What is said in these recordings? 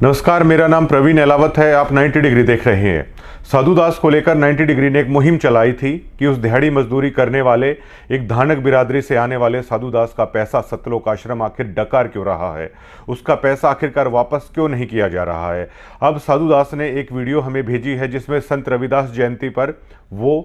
नमस्कार, मेरा नाम प्रवीण एलावत है। आप 90 डिग्री देख रहे हैं। साधु दास को लेकर 90 डिग्री ने एक मुहिम चलाई थी कि उस दिहाड़ी मजदूरी करने वाले एक धानक बिरादरी से आने वाले साधु दास का पैसा सतलोक आश्रम आखिर डकार क्यों रहा है, उसका पैसा आखिरकार वापस क्यों नहीं किया जा रहा है। अब साधु दास ने एक वीडियो हमें भेजी है जिसमें संत रविदास जयंती पर वो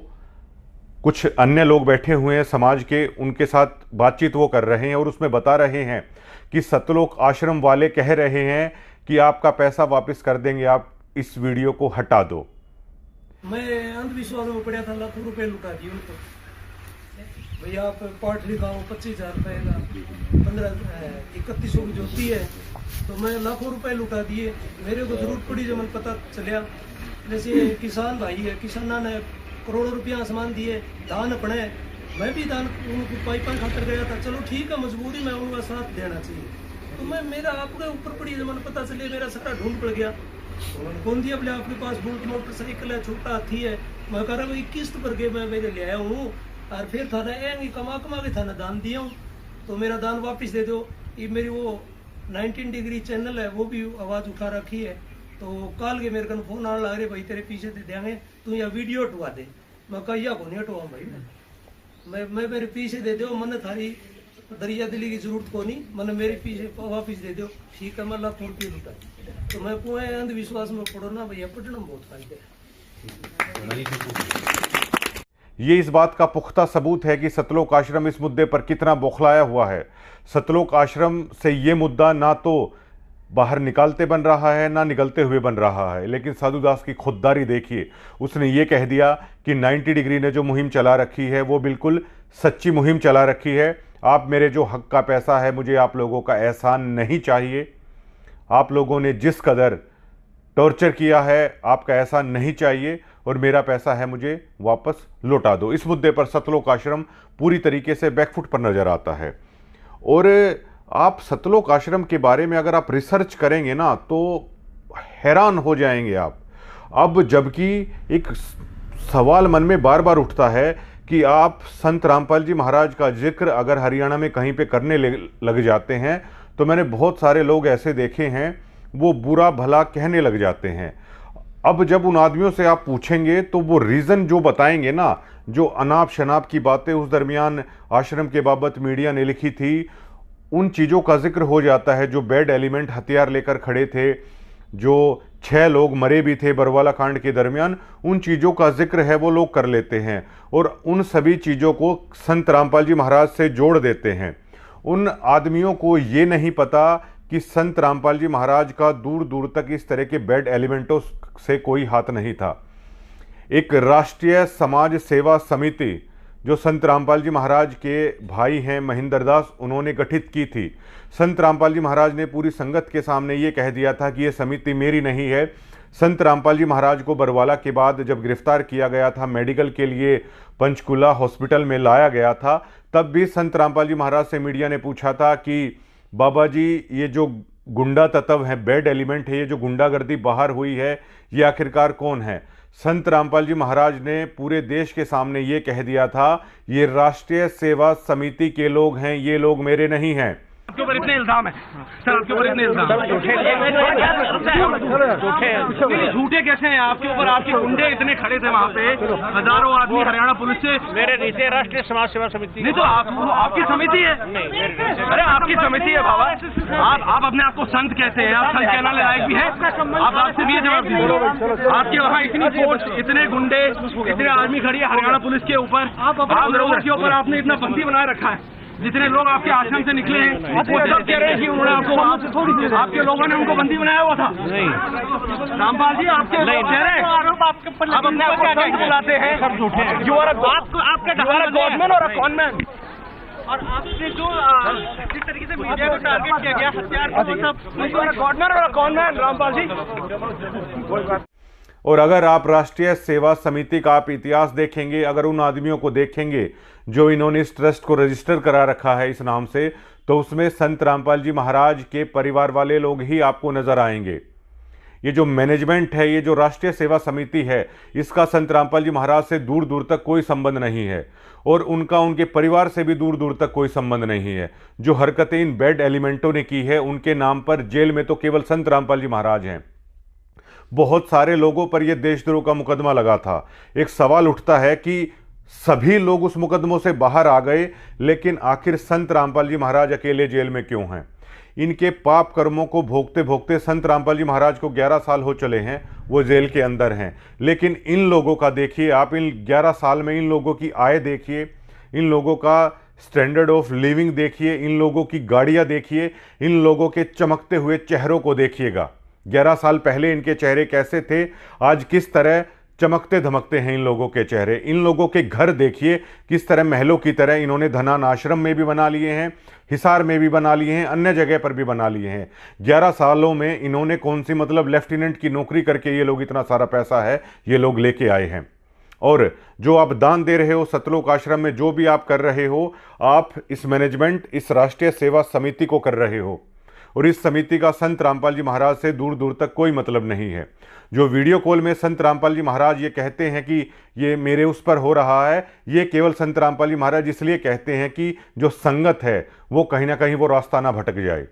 कुछ अन्य लोग बैठे हुए हैं समाज के, उनके साथ बातचीत वो कर रहे हैं और उसमें बता रहे हैं कि सतलोक आश्रम वाले कह रहे हैं कि आपका पैसा वापस कर देंगे, आप इस वीडियो को हटा दो। मैं अंधविश्वास में पड़ा था, लाखों रुपए लुटा दिए उनको। भैया आप पाठ लिखाओ 25,000 रुपए का 3100 की जोती है, तो मैं लाखों रुपए लुटा दिए। मेरे को जरूरत पड़ी जब मैंने पता चलिया। जैसे किसान भाई है, किसाना ने करोड़ों रुपया सामान दिए, धान अपने, मैं भी धान उनको पाइपा खातर गया था। चलो ठीक है, मजबूरी में उनका साथ देना चाहिए। तो मैं मेरा आपके ऊपर पड़ी जब मैंने पता चले, मेरा सारा ढूंढ पड़ गया। कौन दिया बोले आपके पास बुलेट मोटरसाइकिल है, छोटा हाथी है। मैं कह रहा भाई किस्त भर के मैं मेरे ले आया हूँ और फिर थाना कमा के थाना दान दिया हूँ, तो मेरा दान वापस दे दो। ये मेरी वो 19 डिग्री चैनल है, वो भी आवाज उठा रखी है। तो काल के मेरे को फोन आने लग रहे, भाई तेरे पीछे दे देंगे, तू यहाँ वीडियो हटवा दे। मैं कहिया को नहीं हटवा भाई, मैं मेरे पीछे दे दो, मैंने थारी दरिया दिली की जरूरत को नहीं, मैंने मेरे पीछे वापिस दे दो। ठीक है, मैं लाखों रुपये लुटा। तो मैं पूरे अंधविश्वास में पढ़ो ना भैया, पढ़ना बहुत फायदे है। ये इस बात का पुख्ता सबूत है कि सतलोक आश्रम इस मुद्दे पर कितना बौखलाया हुआ है। सतलोक आश्रम से ये मुद्दा ना तो बाहर निकालते बन रहा है ना निकलते हुए बन रहा है, लेकिन साधु दास की खुददारी देखिए। उसने ये कह दिया कि 90 डिग्री ने जो मुहिम चला रखी है वो बिल्कुल सच्ची मुहिम चला रखी है। आप मेरे जो हक का पैसा है, मुझे आप लोगों का एहसान नहीं चाहिए। आप लोगों ने जिस कदर टॉर्चर किया है, आपका एहसान नहीं चाहिए और मेरा पैसा है मुझे वापस लौटा दो। इस मुद्दे पर सतलोक आश्रम पूरी तरीके से बैकफुट पर नजर आता है। और आप सतलोक आश्रम के बारे में अगर आप रिसर्च करेंगे ना तो हैरान हो जाएंगे आप। अब जबकि एक सवाल मन में बार बार उठता है कि आप संत रामपाल जी महाराज का जिक्र अगर हरियाणा में कहीं पे करने लग जाते हैं तो मैंने बहुत सारे लोग ऐसे देखे हैं वो बुरा भला कहने लग जाते हैं। अब जब उन आदमियों से आप पूछेंगे तो वो रीज़न जो बताएंगे ना, जो अनाप शनाप की बातें उस दरमियान आश्रम के बाबत मीडिया ने लिखी थी, उन चीज़ों का जिक्र हो जाता है। जो बैड एलिमेंट हथियार लेकर खड़े थे, जो 6 लोग मरे भी थे बरवाला कांड के दरमियान, उन चीज़ों का जिक्र है वो लोग कर लेते हैं और उन सभी चीज़ों को संत रामपाल जी महाराज से जोड़ देते हैं। उन आदमियों को ये नहीं पता कि संत रामपाल जी महाराज का दूर दूर तक इस तरह के बैड एलिमेंटों से कोई हाथ नहीं था। एक राष्ट्रीय समाज सेवा समिति जो संत रामपाल जी महाराज के भाई हैं महेंद्र दास, उन्होंने गठित की थी। संत रामपाल जी महाराज ने पूरी संगत के सामने ये कह दिया था कि ये समिति मेरी नहीं है। संत रामपाल जी महाराज को बरवाला के बाद जब गिरफ्तार किया गया था, मेडिकल के लिए पंचकुला हॉस्पिटल में लाया गया था, तब भी संत रामपाल जी महाराज से मीडिया ने पूछा था कि बाबा जी ये जो गुंडा तत्व है, बैड एलिमेंट है, ये जो गुंडागर्दी बाहर हुई है, ये आखिरकार कौन है। संत रामपाल जी महाराज ने पूरे देश के सामने ये कह दिया था, ये राष्ट्रीय सेवा समिति के लोग हैं, ये लोग मेरे नहीं हैं। आपके ऊपर इतने इल्जाम है सर, आपके ऊपर इतने इल्जाम झूठे कैसे हैं आपके ऊपर? आपके गुंडे इतने खड़े थे वहाँ पे, हजारों आदमी हरियाणा पुलिस से। मेरे नीचे राष्ट्रीय समाज सेवा समिति नहीं तो आपकी समिति है। अरे आपकी समिति है बाबा, आप अपने आप को संत कहते हैं, आप संत कहने लायक भी है। आप आपसे भी जवाब दीजिए। आपके वहाँ इतनी फोर्स, इतने गुंडे, इतने आर्मी खड़ी है हरियाणा पुलिस के ऊपर, आप लोगों के ऊपर आपने इतना बंदी बनाए रखा है। जितने लोग आपके आश्रम से निकले हैं वो सब कह रहे हैं कि उन्होंने आपके लोगों ने उनको बंदी बनाया हुआ था। नहीं रामपाल जी, आपके आरोप आपके ऊपर आप अपने आप को संत बुलाते हैं, सब झूठे हैं। जो आपका गवर्नमेंट और कॉनमेंट, और आपने जो जिस तरीके से मीडिया को टारगेट किया गया, हथियार को सब गवर्नमेंट और कॉनमेंट रामपाल जी। और अगर आप राष्ट्रीय सेवा समिति का आप इतिहास देखेंगे, अगर उन आदमियों को देखेंगे जो इन्होंने इस ट्रस्ट को रजिस्टर करा रखा है इस नाम से, तो उसमें संत रामपाल जी महाराज के परिवार वाले लोग ही आपको नजर आएंगे। ये जो मैनेजमेंट है, ये जो राष्ट्रीय सेवा समिति है, इसका संत रामपाल जी महाराज से दूर दूर तक कोई संबंध नहीं है और उनका उनके परिवार से भी दूर दूर तक कोई संबंध नहीं है। जो हरकतें इन बैड एलिमेंटों ने की है, उनके नाम पर जेल में तो केवल संत रामपाल जी महाराज हैं। बहुत सारे लोगों पर यह देशद्रोह का मुकदमा लगा था। एक सवाल उठता है कि सभी लोग उस मुकदमों से बाहर आ गए, लेकिन आखिर संत रामपाल जी महाराज अकेले जेल में क्यों हैं? इनके पाप कर्मों को भोगते भोगते संत रामपाल जी महाराज को 11 साल हो चले हैं, वो जेल के अंदर हैं। लेकिन इन लोगों का देखिए आप, इन 11 साल में इन लोगों की आय देखिए, इन लोगों का स्टैंडर्ड ऑफ लिविंग देखिए, इन लोगों की गाड़ियां देखिए, इन लोगों के चमकते हुए चेहरों को देखिएगा। 11 साल पहले इनके चेहरे कैसे थे, आज किस तरह चमकते धमकते हैं इन लोगों के चेहरे। इन लोगों के घर देखिए किस तरह महलों की तरह इन्होंने धनान आश्रम में भी बना लिए हैं, हिसार में भी बना लिए हैं, अन्य जगह पर भी बना लिए हैं। 11 सालों में इन्होंने कौन सी मतलब लेफ्टिनेंट की नौकरी करके ये लोग इतना सारा पैसा है ये लोग लेके आए हैं। और जो आप दान दे रहे हो सतलोक आश्रम में, जो भी आप कर रहे हो, आप इस मैनेजमेंट, इस राष्ट्रीय सेवा समिति को कर रहे हो और इस समिति का संत रामपाल जी महाराज से दूर दूर तक कोई मतलब नहीं है। जो वीडियो कॉल में संत रामपाल जी महाराज ये कहते हैं कि ये मेरे उस पर हो रहा है, ये केवल संत रामपाल जी महाराज इसलिए कहते हैं कि जो संगत है वो कहीं ना कहीं वो रास्ता ना भटक जाए।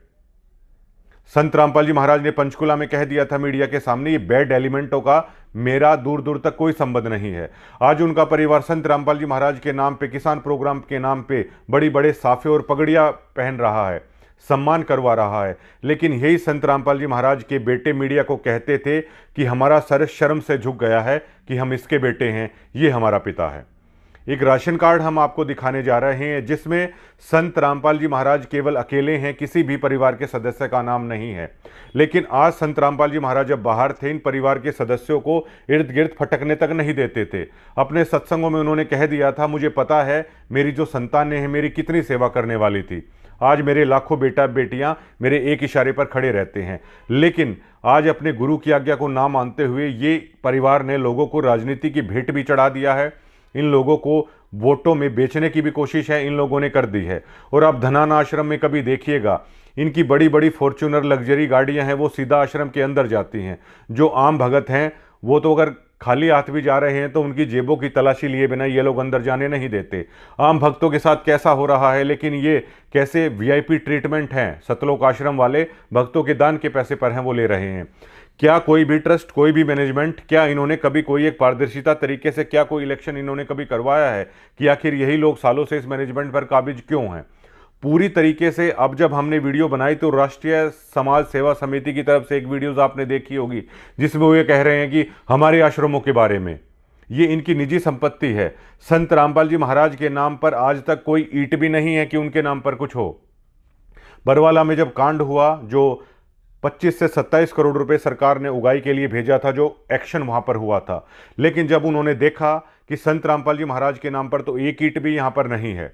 संत रामपाल जी महाराज ने पंचकुला में कह दिया था मीडिया के सामने, ये बैड एलिमेंटों का मेरा दूर दूर तक कोई संबंध नहीं है। आज उनका परिवार संत रामपाल जी महाराज के नाम पे, किसान प्रोग्राम के नाम पे बड़ी बड़े साफे और पगड़ियां पहन रहा है, सम्मान करवा रहा है। लेकिन यही संत रामपाल जी महाराज के बेटे मीडिया को कहते थे कि हमारा सर शर्म से झुक गया है कि हम इसके बेटे हैं, ये हमारा पिता है। एक राशन कार्ड हम आपको दिखाने जा रहे हैं जिसमें संत रामपाल जी महाराज केवल अकेले हैं, किसी भी परिवार के सदस्य का नाम नहीं है। लेकिन आज संत रामपाल जी महाराज जब बाहर थे, इन परिवार के सदस्यों को इर्द गिर्द फटकने तक नहीं देते थे। अपने सत्संगों में उन्होंने कह दिया था, मुझे पता है मेरी जो संतानें हैं मेरी कितनी सेवा करने वाली थी। आज मेरे लाखों बेटा बेटियां मेरे एक इशारे पर खड़े रहते हैं। लेकिन आज अपने गुरु की आज्ञा को ना मानते हुए ये परिवार ने लोगों को राजनीति की भेंट भी चढ़ा दिया है। इन लोगों को वोटों में बेचने की भी कोशिश है इन लोगों ने कर दी है। और आप धनान आश्रम में कभी देखिएगा, इनकी बड़ी बड़ी फॉर्च्यूनर लग्जरी गाड़ियां हैं, वो सीधा आश्रम के अंदर जाती हैं। जो आम भगत हैं वो तो अगर खाली हाथ भी जा रहे हैं तो उनकी जेबों की तलाशी लिए बिना ये लोग अंदर जाने नहीं देते। आम भक्तों के साथ कैसा हो रहा है, लेकिन ये कैसे वीआईपी ट्रीटमेंट हैं सतलोक आश्रम वाले, भक्तों के दान के पैसे पर हैं वो ले रहे हैं। क्या कोई भी ट्रस्ट, कोई भी मैनेजमेंट, क्या इन्होंने कभी कोई एक पारदर्शिता तरीके से क्या कोई इलेक्शन इन्होंने कभी करवाया है कि आखिर यही लोग सालों से इस मैनेजमेंट पर काबिज क्यों हैं? पूरी तरीके से अब जब हमने वीडियो बनाई तो राष्ट्रीय समाज सेवा समिति की तरफ से एक वीडियोस आपने देखी होगी जिसमें वो ये कह रहे हैं कि हमारे आश्रमों के बारे में, ये इनकी निजी संपत्ति है। संत रामपाल जी महाराज के नाम पर आज तक कोई ईंट भी नहीं है कि उनके नाम पर कुछ हो। बरवाला में जब कांड हुआ, जो 25 से 27 करोड़ रुपए सरकार ने उगाई के लिए भेजा था, जो एक्शन वहां पर हुआ था, लेकिन जब उन्होंने देखा कि संत रामपाल जी महाराज के नाम पर तो एक ईंट भी यहां पर नहीं है,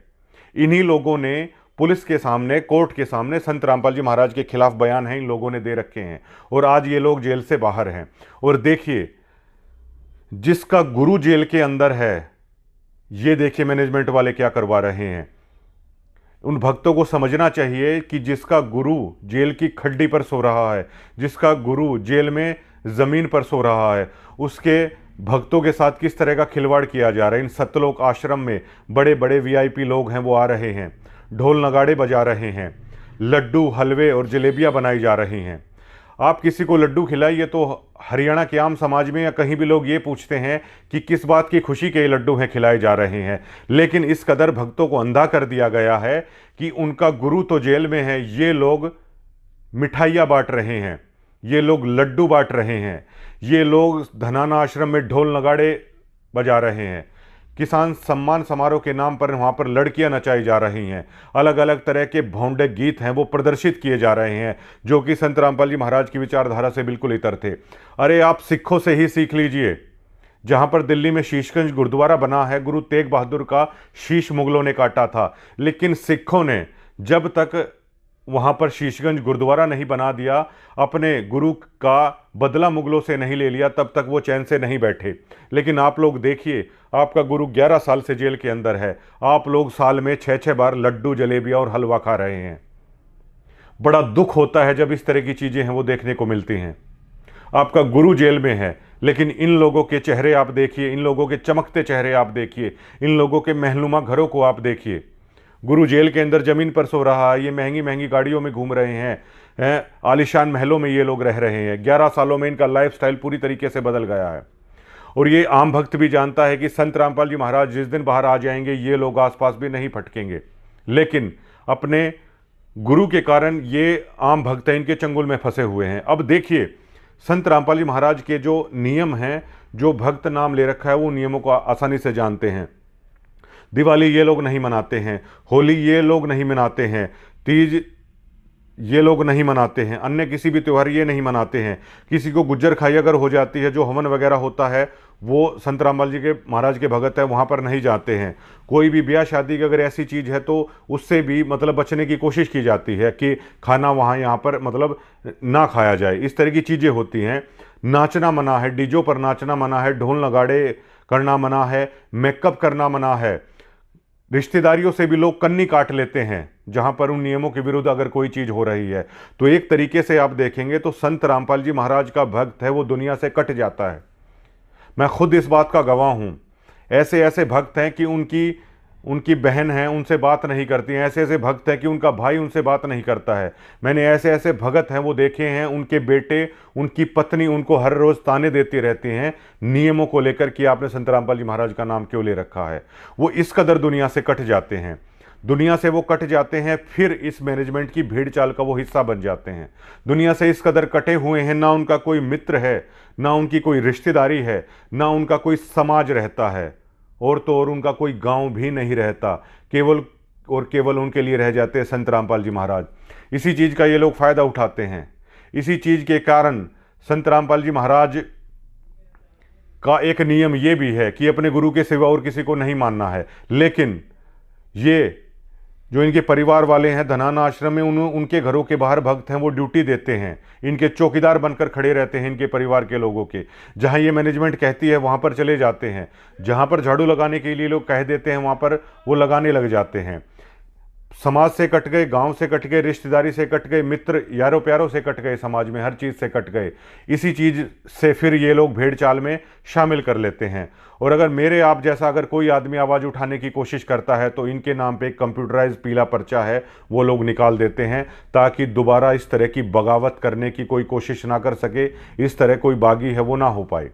इन्हीं लोगों ने पुलिस के सामने, कोर्ट के सामने संत रामपाल जी महाराज के खिलाफ बयान है इन लोगों ने दे रखे हैं और आज ये लोग जेल से बाहर हैं। और देखिए, जिसका गुरु जेल के अंदर है, ये देखिए मैनेजमेंट वाले क्या करवा रहे हैं। उन भक्तों को समझना चाहिए कि जिसका गुरु जेल की खड्डी पर सो रहा है, जिसका गुरु जेल में जमीन पर सो रहा है, उसके भक्तों के साथ किस तरह का खिलवाड़ किया जा रहा है। इन सतलोक आश्रम में बड़े बड़े वीआईपी लोग हैं वो आ रहे हैं, ढोल नगाड़े बजा रहे हैं, लड्डू हलवे और जलेबियां बनाई जा रही हैं। आप किसी को लड्डू खिलाइए तो हरियाणा के आम समाज में या कहीं भी लोग ये पूछते हैं कि किस बात की खुशी के ये लड्डू हैं खिलाए जा रहे हैं। लेकिन इस कदर भक्तों को अंधा कर दिया गया है कि उनका गुरु तो जेल में है, ये लोग मिठाइयाँ बांट रहे हैं, ये लोग लड्डू बांट रहे हैं, ये लोग धनाना आश्रम में ढोल नगाड़े बजा रहे हैं, किसान सम्मान समारोह के नाम पर वहाँ पर लड़कियाँ नचाई जा रही हैं, अलग अलग तरह के भौंडे गीत हैं वो प्रदर्शित किए जा रहे हैं जो कि संत रामपाल जी महाराज की विचारधारा से बिल्कुल इतर थे। अरे आप सिखों से ही सीख लीजिए। जहाँ पर दिल्ली में शीशगंज गुरुद्वारा बना है, गुरु तेग बहादुर का शीश मुगलों ने काटा था, लेकिन सिखों ने जब तक वहाँ पर शीशगंज गुरुद्वारा नहीं बना दिया, अपने गुरु का बदला मुगलों से नहीं ले लिया, तब तक वो चैन से नहीं बैठे। लेकिन आप लोग देखिए, आपका गुरु 11 साल से जेल के अंदर है, आप लोग साल में 6-6 बार लड्डू जलेबियाँ और हलवा खा रहे हैं। बड़ा दुख होता है जब इस तरह की चीज़ें हैं वो देखने को मिलती हैं। आपका गुरु जेल में है, लेकिन इन लोगों के चेहरे आप देखिए, इन लोगों के चमकते चेहरे आप देखिए, इन लोगों के महनुमा घरों को आप देखिए। गुरु जेल के अंदर ज़मीन पर सो रहा है, ये महंगी महंगी गाड़ियों में घूम रहे हैं, आलिशान महलों में ये लोग रह रहे हैं। 11 सालों में इनका लाइफस्टाइल पूरी तरीके से बदल गया है। और ये आम भक्त भी जानता है कि संत रामपाल जी महाराज जिस दिन बाहर आ जाएंगे ये लोग आसपास भी नहीं फटकेंगे, लेकिन अपने गुरु के कारण ये आम भक्त हैं, इनके चंगुल में फंसे हुए हैं। अब देखिए संत रामपाल जी महाराज के जो नियम हैं, जो भक्त नाम ले रखा है वो नियमों को आसानी से जानते हैं। दिवाली ये लोग नहीं मनाते हैं, होली ये लोग नहीं मनाते हैं, तीज ये लोग नहीं मनाते हैं, अन्य किसी भी त्यौहार ये नहीं मनाते हैं। किसी को गुज्जर खाई अगर हो जाती है, जो हवन वगैरह होता है वो संत रामपाल जी के महाराज के भगत है वहाँ पर नहीं जाते हैं। कोई भी ब्याह शादी की अगर ऐसी चीज़ है तो उससे भी मतलब बचने की कोशिश की जाती है कि खाना वहाँ यहाँ पर मतलब ना खाया जाए, इस तरह की चीज़ें होती हैं। नाचना मना है, डीजों पर नाचना मना है, ढोल नगाड़े करना मना है, मेकअप करना मना है। रिश्तेदारियों से भी लोग कन्नी काट लेते हैं जहां पर उन नियमों के विरुद्ध अगर कोई चीज़ हो रही है। तो एक तरीके से आप देखेंगे तो संत रामपाल जी महाराज का भक्त है वो दुनिया से कट जाता है। मैं खुद इस बात का गवाह हूं। ऐसे ऐसे भक्त हैं कि उनकी बहन है उनसे बात नहीं करती हैं, ऐसे ऐसे भक्त हैं कि उनका भाई उनसे बात नहीं करता है। मैंने ऐसे ऐसे भगत हैं वो देखे हैं, उनके बेटे उनकी पत्नी उनको हर रोज़ ताने देती रहती हैं नियमों को लेकर कि आपने संत रामपाल जी महाराज का नाम क्यों ले रखा है। वो इस कदर दुनिया से कट जाते हैं, दुनिया से वो कट जाते हैं, फिर इस मैनेजमेंट की भीड़ चाल का वो हिस्सा बन जाते हैं। दुनिया से इस कदर कटे हुए हैं, ना उनका कोई मित्र है, ना उनकी कोई रिश्तेदारी है, ना उनका कोई समाज रहता है, और तो और उनका कोई गांव भी नहीं रहता। केवल और केवल उनके लिए रह जाते हैं संत रामपाल जी महाराज। इसी चीज़ का ये लोग फ़ायदा उठाते हैं। इसी चीज़ के कारण संत रामपाल जी महाराज का एक नियम ये भी है कि अपने गुरु के सिवा और किसी को नहीं मानना है। लेकिन ये जो इनके परिवार वाले हैं धनाना आश्रम में, उनके घरों के बाहर भक्त हैं वो ड्यूटी देते हैं, इनके चौकीदार बनकर खड़े रहते हैं इनके परिवार के लोगों के। जहां ये मैनेजमेंट कहती है वहां पर चले जाते हैं, जहां पर झाड़ू लगाने के लिए लोग कह देते हैं वहां पर वो लगाने लग जाते हैं। समाज से कट गए, गांव से कट गए, रिश्तेदारी से कट गए, मित्र यारों प्यारों से कट गए, समाज में हर चीज़ से कट गए। इसी चीज़ से फिर ये लोग भेड़ चाल में शामिल कर लेते हैं। और अगर मेरे आप जैसा अगर कोई आदमी आवाज़ उठाने की कोशिश करता है तो इनके नाम पे एक कंप्यूटराइज पीला पर्चा है वो लोग निकाल देते हैं, ताकि दोबारा इस तरह की बगावत करने की कोई कोशिश ना कर सके, इस तरह कोई बागी है वो ना हो पाए।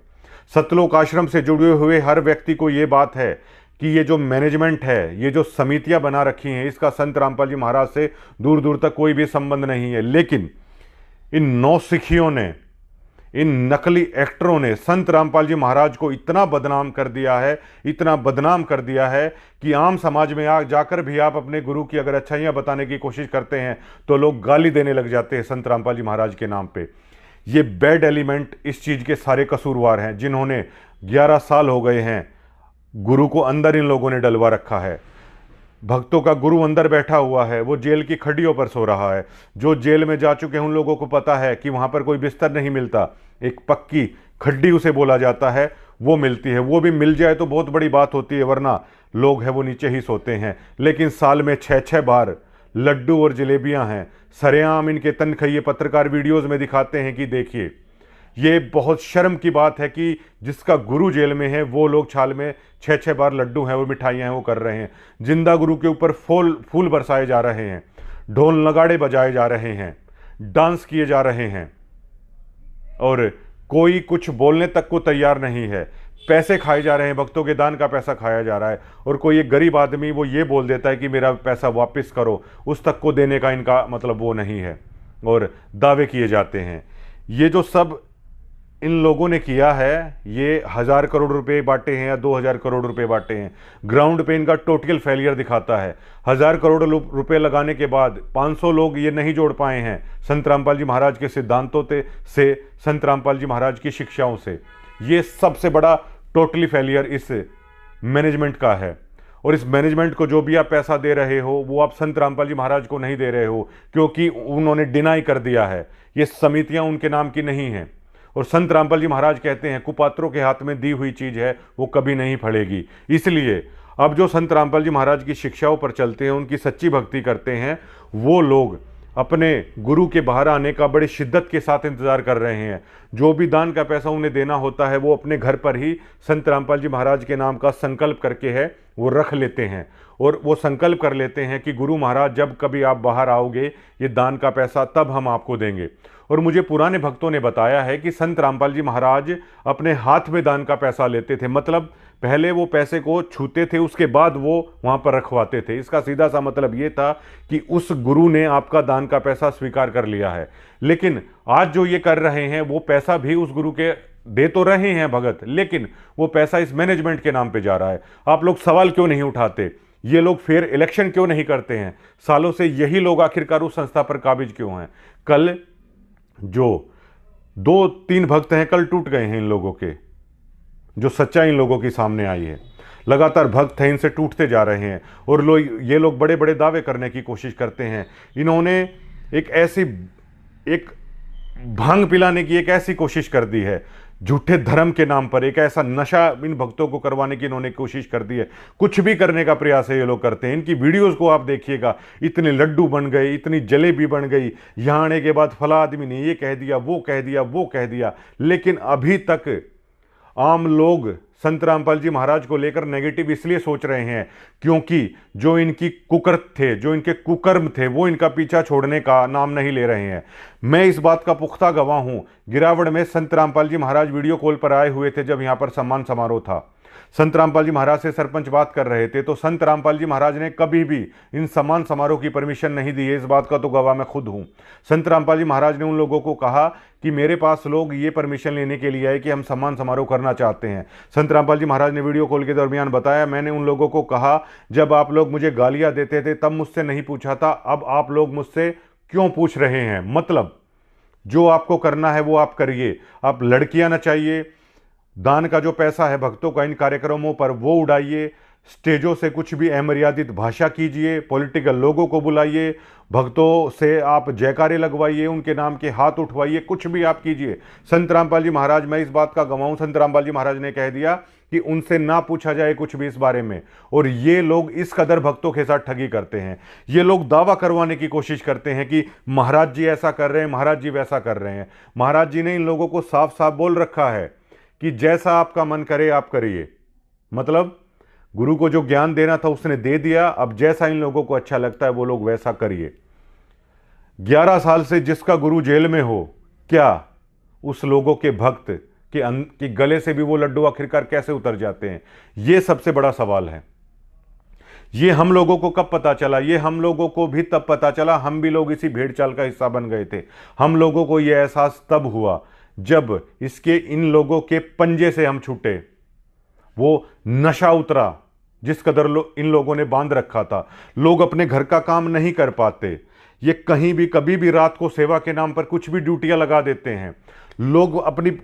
सतलोक आश्रम से जुड़े हुए हर व्यक्ति को ये बात है कि ये जो मैनेजमेंट है, ये जो समितियां बना रखी हैं, इसका संत रामपाल जी महाराज से दूर दूर तक कोई भी संबंध नहीं है। लेकिन इन नौसिखियों ने, इन नकली एक्टरों ने संत रामपाल जी महाराज को इतना बदनाम कर दिया है, इतना बदनाम कर दिया है कि आम समाज में जाकर भी आप अपने गुरु की अगर अच्छाइयाँ बताने की कोशिश करते हैं तो लोग गाली देने लग जाते हैं संत रामपाल जी महाराज के नाम पे। ये बैड एलिमेंट इस चीज़ के सारे कसूरवार हैं, जिन्होंने 11 साल हो गए हैं गुरु को अंदर इन लोगों ने डलवा रखा है। भक्तों का गुरु अंदर बैठा हुआ है, वो जेल की खड्डियों पर सो रहा है। जो जेल में जा चुके हैं उन लोगों को पता है कि वहाँ पर कोई बिस्तर नहीं मिलता, एक पक्की खड्डी उसे बोला जाता है वो मिलती है। वो भी मिल जाए तो बहुत बड़ी बात होती है, वरना लोग हैं वो नीचे ही सोते हैं। लेकिन साल में 6-6 बार लड्डू और जलेबियाँ हैं, सरेआम इनके तनखइये पत्रकार वीडियोज़ में दिखाते हैं कि देखिए। ये बहुत शर्म की बात है कि जिसका गुरु जेल में है वो लोग छाल में 6-6 बार लड्डू हैं वो मिठाइयाँ हैं वो कर रहे हैं। जिंदा गुरु के ऊपर फूल बरसाए जा रहे हैं, ढोल नगाड़े बजाए जा रहे हैं, डांस किए जा रहे हैं, और कोई कुछ बोलने तक को तैयार नहीं है। पैसे खाए जा रहे हैं, भक्तों के दान का पैसा खाया जा रहा है, और कोई एक गरीब आदमी वो ये बोल देता है कि मेरा पैसा वापस करो, उस तक को देने का इनका मतलब वो नहीं है, और दावे किए जाते हैं। ये जो सब इन लोगों ने किया है, ये 1000 करोड़ रुपए बांटे हैं या 2000 करोड़ रुपए बांटे हैं, ग्राउंड पे इनका टोटल फेलियर दिखाता है। 1000 करोड़ रुपए लगाने के बाद 500 लोग ये नहीं जोड़ पाए हैं संत रामपाल जी महाराज के सिद्धांतों से, संत रामपाल जी महाराज की शिक्षाओं से। ये सबसे बड़ा टोटली फेलियर इस मैनेजमेंट का है। और इस मैनेजमेंट को जो भी आप पैसा दे रहे हो वो आप संत रामपाल जी महाराज को नहीं दे रहे हो, क्योंकि उन्होंने डिनाई कर दिया है, ये समितियां उनके नाम की नहीं हैं। और संत रामपाल जी महाराज कहते हैं कुपात्रों के हाथ में दी हुई चीज़ है वो कभी नहीं फलेगी। इसलिए अब जो संत रामपाल जी महाराज की शिक्षाओं पर चलते हैं, उनकी सच्ची भक्ति करते हैं, वो लोग अपने गुरु के बाहर आने का बड़ी शिद्दत के साथ इंतज़ार कर रहे हैं। जो भी दान का पैसा उन्हें देना होता है वो अपने घर पर ही संत रामपाल जी महाराज के नाम का संकल्प करके है वो रख लेते हैं, और वो संकल्प कर लेते हैं कि गुरु महाराज जब कभी आप बाहर आओगे ये दान का पैसा तब हम आपको देंगे। और मुझे पुराने भक्तों ने बताया है कि संत रामपाल जी महाराज अपने हाथ में दान का पैसा लेते थे, मतलब पहले वो पैसे को छूते थे, उसके बाद वो वहाँ पर रखवाते थे। इसका सीधा सा मतलब ये था कि उस गुरु ने आपका दान का पैसा स्वीकार कर लिया है। लेकिन आज जो ये कर रहे हैं वो पैसा भी उस गुरु के दे तो रहे हैं भगत, लेकिन वो पैसा इस मैनेजमेंट के नाम पे जा रहा है। आप लोग सवाल क्यों नहीं उठाते? ये लोग फेयर इलेक्शन क्यों नहीं करते हैं? सालों से यही लोग आखिरकार उस संस्था पर काबिज क्यों हैं? कल जो 2-3 भक्त हैं कल टूट गए हैं इन लोगों के, जो सच्चाई इन लोगों की सामने आई है। लगातार भक्त हैं इनसे टूटते जा रहे हैं, और ये लोग बड़े बड़े दावे करने की कोशिश करते हैं। इन्होंने एक भांग पिलाने की एक ऐसी कोशिश कर दी है, झूठे धर्म के नाम पर एक ऐसा नशा इन भक्तों को करवाने की इन्होंने कोशिश कर दी है। कुछ भी करने का प्रयास है ये लोग करते हैं। इनकी वीडियोस को आप देखिएगा, इतने लड्डू बन गए, इतनी जलेबी बन गई, यहाँ आने के बाद फला आदमी ने ये कह दिया, वो कह दिया, वो कह दिया। लेकिन अभी तक आम लोग संत रामपाल जी महाराज को लेकर नेगेटिव इसलिए सोच रहे हैं क्योंकि जो इनकी कुकर्म थे, जो इनके कुकर्म थे, वो इनका पीछा छोड़ने का नाम नहीं ले रहे हैं। मैं इस बात का पुख्ता गवाह हूं। गिरावड़ में संत रामपाल जी महाराज वीडियो कॉल पर आए हुए थे जब यहां पर सम्मान समारोह था। संत रामपाल जी महाराज से सरपंच बात कर रहे थे, तो संत रामपाल जी महाराज ने कभी भी इन सम्मान समारोह की परमिशन नहीं दी है। इस बात का तो गवाह मैं खुद हूं। संत रामपाल जी महाराज ने उन लोगों को कहा कि मेरे पास लोग ये परमिशन लेने के लिए आए कि हम सम्मान समारोह करना चाहते हैं। संत रामपाल जी महाराज ने वीडियो कॉल के दरमियान बताया, मैंने उन लोगों को कहा जब आप लोग मुझे गालियां देते थे तब मुझसे नहीं पूछा था, अब आप लोग मुझसे क्यों पूछ रहे हैं? मतलब जो आपको करना है वो आप करिए। आप लड़कियां नचाइए, दान का जो पैसा है भक्तों का इन कार्यक्रमों पर वो उड़ाइए, स्टेजों से कुछ भी अमर्यादित भाषा कीजिए, पॉलिटिकल लोगों को बुलाइए, भक्तों से आप जयकारे लगवाइए, उनके नाम के हाथ उठवाइए, कुछ भी आप कीजिए। संत रामपाल जी महाराज, मैं इस बात का गवाह हूं, संत रामपाल जी महाराज ने कह दिया कि उनसे ना पूछा जाए कुछ भी इस बारे में। और ये लोग इस कदर भक्तों के साथ ठगी करते हैं। ये लोग दावा करवाने की कोशिश करते हैं कि महाराज जी ऐसा कर रहे हैं, महाराज जी वैसा कर रहे हैं। महाराज जी ने इन लोगों को साफ साफ बोल रखा है कि जैसा आपका मन करे आप करिए। मतलब गुरु को जो ज्ञान देना था उसने दे दिया, अब जैसा इन लोगों को अच्छा लगता है वो लोग वैसा करिए। 11 साल से जिसका गुरु जेल में हो, क्या उस लोगों के भक्त के गले से भी वो लड्डू आखिरकार कैसे उतर जाते हैं? ये सबसे बड़ा सवाल है। ये हम लोगों को कब पता चला? ये हम लोगों को भी तब पता चला, हम भी लोग इसी भेड़ चाल का हिस्सा बन गए थे। हम लोगों को यह एहसास तब हुआ जब इन लोगों के पंजे से हम छूटे, वो नशा उतरा जिस कदर इन लोगों ने बांध रखा था। लोग अपने घर का काम नहीं कर पाते, ये कहीं भी कभी भी रात को सेवा के नाम पर कुछ भी ड्यूटियां लगा देते हैं। लोग अपनी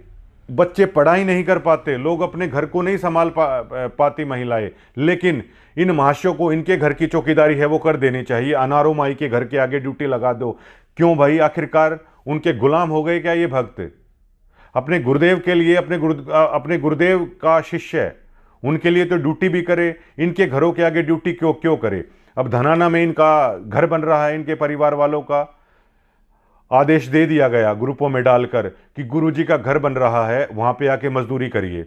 बच्चे पढ़ाई नहीं कर पाते, लोग अपने घर को नहीं संभाल पाती महिलाएं, लेकिन इन महाशयों को इनके घर की चौकीदारी है वो कर देनी चाहिए। अनारो माई के घर के आगे ड्यूटी लगा दो। क्यों भाई? आखिरकार उनके गुलाम हो गए क्या ये भक्त? अपने गुरुदेव के लिए, अपने गुरुदेव का शिष्य है, उनके लिए तो ड्यूटी भी करे, इनके घरों के आगे ड्यूटी क्यों करे? अब धनाना में इनका घर बन रहा है, इनके परिवार वालों का आदेश दे दिया गया ग्रुपों में डालकर कि गुरुजी का घर बन रहा है, वहां पे आके मजदूरी करिए।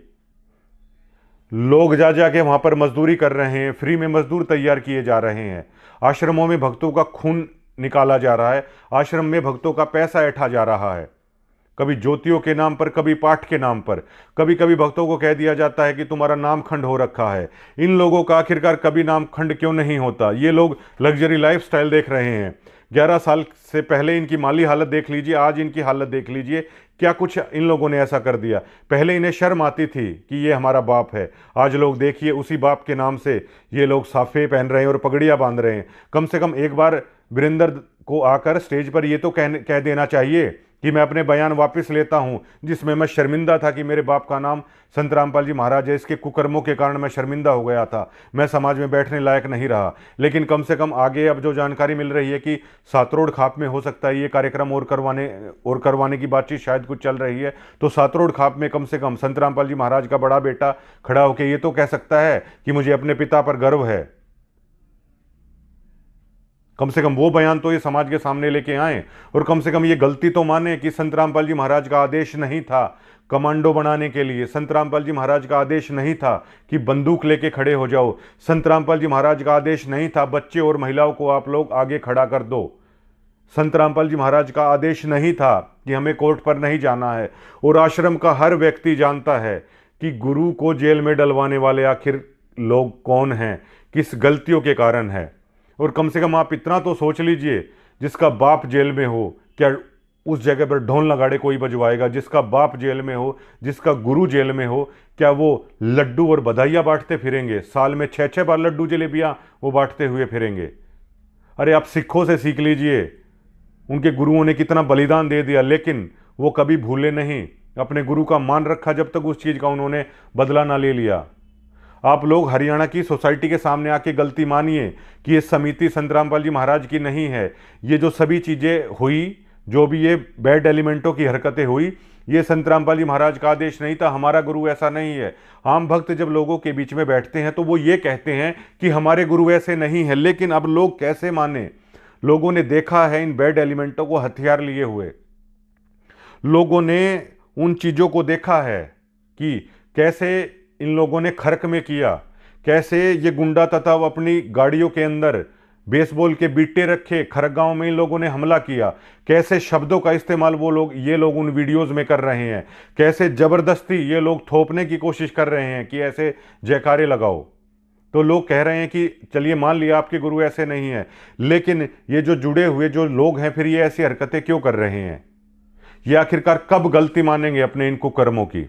लोग जाके वहां पर मजदूरी कर रहे हैं, फ्री में मजदूर तैयार किए जा रहे हैं। आश्रमों में भक्तों का खून निकाला जा रहा है, आश्रम में भक्तों का पैसा ऐंठा जा रहा है, कभी ज्योतियों के नाम पर, कभी पाठ के नाम पर। कभी कभी भक्तों को कह दिया जाता है कि तुम्हारा नाम खंड हो रखा है। इन लोगों का आखिरकार कभी नाम खंड क्यों नहीं होता? ये लोग लग्जरी लाइफस्टाइल देख रहे हैं। 11 साल से पहले इनकी माली हालत देख लीजिए, आज इनकी हालत देख लीजिए, क्या कुछ इन लोगों ने ऐसा कर दिया। पहले इन्हें शर्म आती थी कि ये हमारा बाप है, आज लोग देखिए उसी बाप के नाम से ये लोग साफे पहन रहे हैं और पगड़ियाँ बांध रहे हैं। कम से कम एक बार वीरेंद्र को आकर स्टेज पर ये तो कह देना चाहिए कि मैं अपने बयान वापस लेता हूं, जिसमें मैं शर्मिंदा था कि मेरे बाप का नाम संत रामपाल जी महाराज है, इसके कुकर्मों के कारण मैं शर्मिंदा हो गया था, मैं समाज में बैठने लायक नहीं रहा। लेकिन कम से कम आगे अब जो जानकारी मिल रही है कि सातरोड खाप में हो सकता है ये कार्यक्रम और करवाने की बातचीत शायद कुछ चल रही है, तो सातरोड खाप में कम से कम संत रामपाल जी महाराज का बड़ा बेटा खड़ा होकर ये तो कह सकता है कि मुझे अपने पिता पर गर्व है। कम से कम वो बयान तो ये समाज के सामने लेके आए और कम से कम ये गलती तो माने कि संत रामपाल जी महाराज का आदेश नहीं था कमांडो बनाने के लिए। संत रामपाल जी महाराज का आदेश नहीं था कि बंदूक लेके खड़े हो जाओ। संत रामपाल जी महाराज का आदेश नहीं था बच्चे और महिलाओं को आप लोग आगे खड़ा कर दो। संत रामपाल जी महाराज का आदेश नहीं था कि हमें कोर्ट पर नहीं जाना है। और आश्रम का हर व्यक्ति जानता है कि गुरु को जेल में डलवाने वाले आखिर लोग कौन हैं, किस गलतियों के कारण है। और कम से कम आप इतना तो सोच लीजिए, जिसका बाप जेल में हो क्या उस जगह पर ढोल नगाड़े कोई बजवाएगा? जिसका बाप जेल में हो, जिसका गुरु जेल में हो, क्या वो लड्डू और बधाइयाँ बांटते फिरेंगे? साल में 6-6 बार लड्डू जलेबियाँ वो बांटते हुए फिरेंगे? अरे आप सिखों से सीख लीजिए, उनके गुरुओं ने कितना बलिदान दे दिया, लेकिन वो कभी भूले नहीं, अपने गुरु का मान रखा जब तक उस चीज़ का उन्होंने बदला ना ले लिया। आप लोग हरियाणा की सोसाइटी के सामने आके गलती मानिए कि ये समिति संत रामपाल जी महाराज की नहीं है। ये जो सभी चीज़ें हुई, जो भी ये बैड एलिमेंटों की हरकतें हुई, ये संत रामपाल जी महाराज का आदेश नहीं था। हमारा गुरु ऐसा नहीं है। आम भक्त जब लोगों के बीच में बैठते हैं तो वो ये कहते हैं कि हमारे गुरु ऐसे नहीं है, लेकिन अब लोग कैसे माने? लोगों ने देखा है इन बैड एलिमेंटों को हथियार लिए हुए। लोगों ने उन चीज़ों को देखा है कि कैसे इन लोगों ने खर्क में किया, कैसे ये गुंडा तथा अपनी गाड़ियों के अंदर बेसबॉल के बीटे रखे, खरगांव में इन लोगों ने हमला किया, कैसे शब्दों का इस्तेमाल ये लोग उन वीडियोस में कर रहे हैं, कैसे ज़बरदस्ती ये लोग थोपने की कोशिश कर रहे हैं कि ऐसे जयकारे लगाओ। तो लोग कह रहे हैं कि चलिए मान लिया आपके गुरु ऐसे नहीं है, लेकिन ये जो जुड़े हुए जो लोग हैं फिर ये ऐसी हरकतें क्यों कर रहे हैं? ये आखिरकार कब गलती मानेंगे अपने इन कुकर्मों की?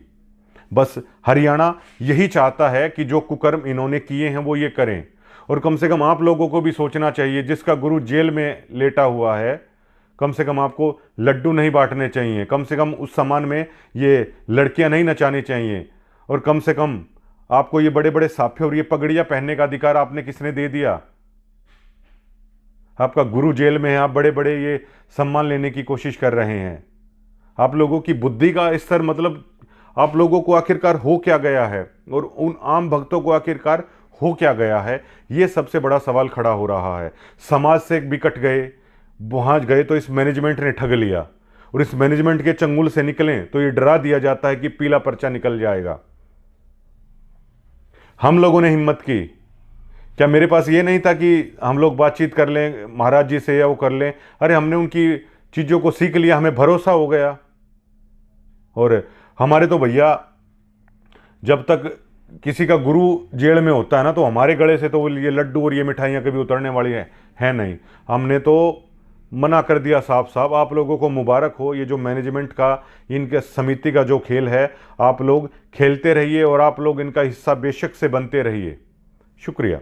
बस हरियाणा यही चाहता है कि जो कुकर्म इन्होंने किए हैं वो ये करें। और कम से कम आप लोगों को भी सोचना चाहिए, जिसका गुरु जेल में लेटा हुआ है, कम से कम आपको लड्डू नहीं बांटने चाहिए, कम से कम उस सामान में ये लड़कियां नहीं नचानी चाहिए, और कम से कम आपको ये बड़े बड़े साफे और ये पगड़ियां पहनने का अधिकार आपने किसने दे दिया? आपका गुरु जेल में है, आप बड़े बड़े ये सम्मान लेने की कोशिश कर रहे हैं। आप लोगों की बुद्धि का स्तर, मतलब आप लोगों को आखिरकार हो क्या गया है, और उन आम भक्तों को आखिरकार हो क्या गया है, ये सबसे बड़ा सवाल खड़ा हो रहा है। समाज से बिकट गए, वहाँ गए तो इस मैनेजमेंट ने ठग लिया, और इस मैनेजमेंट के चंगुल से निकलें तो ये डरा दिया जाता है कि पीला पर्चा निकल जाएगा। हम लोगों ने हिम्मत की, क्या मेरे पास ये नहीं था कि हम लोग बातचीत कर लें महाराज जी से या वो कर लें? अरे हमने उनकी चीज़ों को सीख लिया, हमें भरोसा हो गया। और हमारे तो भैया, जब तक किसी का गुरु जेल में होता है ना, तो हमारे गले से तो ये लड्डू और ये मिठाइयाँ कभी उतरने वाली है नहीं। हमने तो मना कर दिया साफ साफ। आप लोगों को मुबारक हो, ये जो मैनेजमेंट का, इनके समिति का जो खेल है, आप लोग खेलते रहिए और आप लोग इनका हिस्सा बेशक से बनते रहिए। शुक्रिया।